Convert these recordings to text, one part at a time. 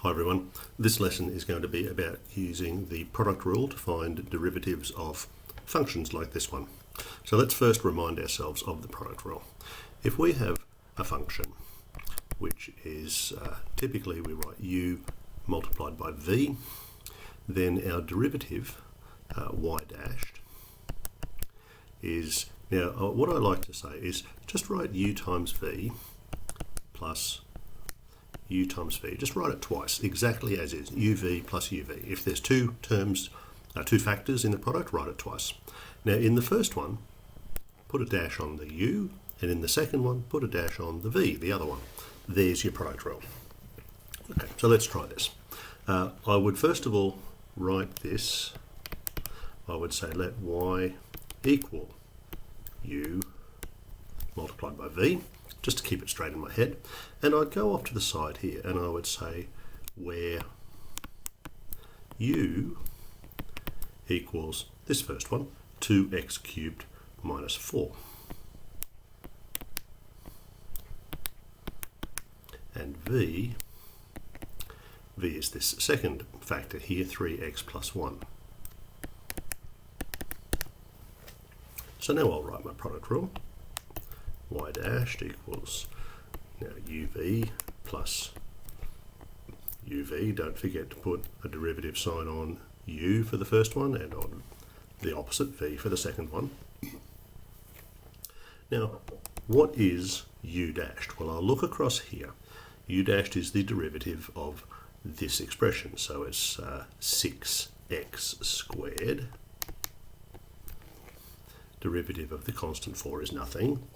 Hi everyone, this lesson is going to be about using the product rule to find derivatives of functions like this one. So let's first remind ourselves of the product rule. If we have a function which is typically we write u multiplied by v, then our derivative y dashed is, now what I like to say is just write u times v plus u times v. Just write it twice, exactly as is, uv plus uv. If there's two terms, two factors in the product, write it twice. Now in the first one, put a dash on the u, and in the second one, put a dash on the v, the other one. There's your product rule. Okay, so let's try this. I would first of all write this. I would say let y equal u multiplied by v, just to keep it straight in my head. And I'd go off to the side here and I would say where u equals this first one, 2x cubed minus 4. And v is this second factor here, 3x plus 1. So now I'll write my product rule. Y dashed equals now uv plus uv. Don't forget to put a derivative sign on u for the first one and on the opposite v for the second one. Now, what is u dashed? Well, I'll look across here. U dashed is the derivative of this expression, so it's 6x squared. Derivative of the constant 4 is nothing.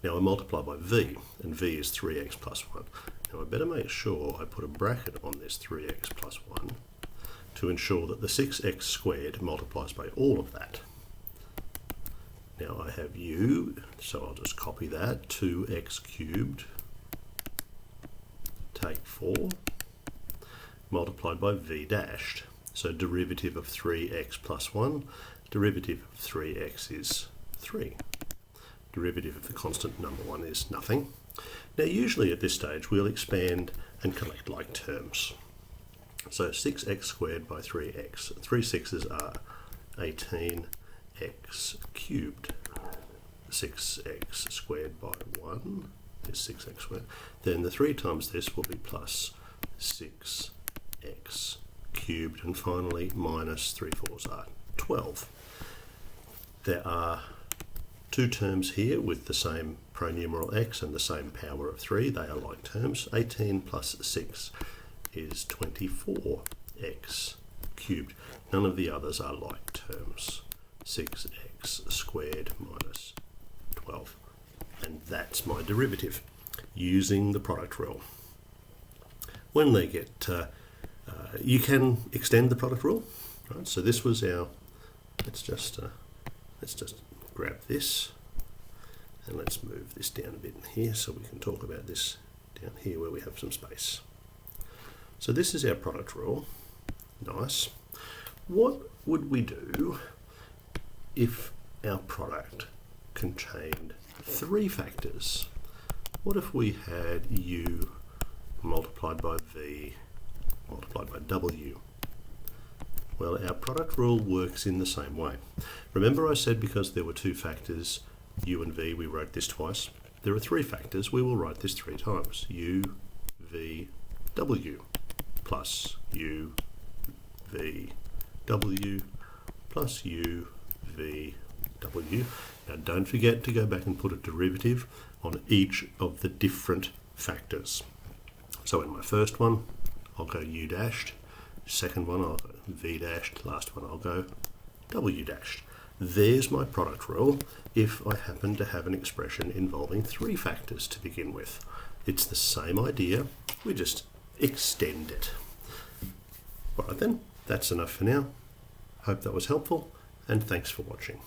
Now I multiply by v, and v is 3x plus 1. Now I better make sure I put a bracket on this 3x plus 1 to ensure that the 6x squared multiplies by all of that. Now I have u, so I'll just copy that, 2x cubed, take 4, multiplied by v dashed. So derivative of 3x plus 1, derivative of 3x is 3. Derivative of the constant number 1 is nothing. Now usually at this stage we'll expand and collect like terms. So 6x squared by 3x. 3 6's are 18x cubed. 6x squared by 1 is 6x squared. Then the 3 times this will be plus 6x cubed. And finally minus 3 4's are 12. There are two terms here with the same pronumeral x and the same power of 3. They are like terms. 18 plus 6 is 24x cubed. None of the others are like terms. 6x squared minus 12. And that's my derivative using the product rule. When they get, you can extend the product rule. Right? So this was our, let's just grab this and let's move this down a bit here so we can talk about this down here where we have some space. So this is our product rule. Nice. What would we do if our product contained 3 factors? What if we had u multiplied by v multiplied by w? Well, our product rule works in the same way. Remember I said because there were 2 factors, u and v, we wrote this twice. There are 3 factors, we will write this 3 times. u, v, w plus u, v, w plus u, v, w. Now don't forget to go back and put a derivative on each of the different factors. So in my first one, I'll go u dashed. Second one, I'll go v dashed. Last one, I'll go w dashed. There's my product rule if I happen to have an expression involving 3 factors to begin with. It's the same idea, we just extend it. Alright then, that's enough for now. Hope that was helpful, and thanks for watching.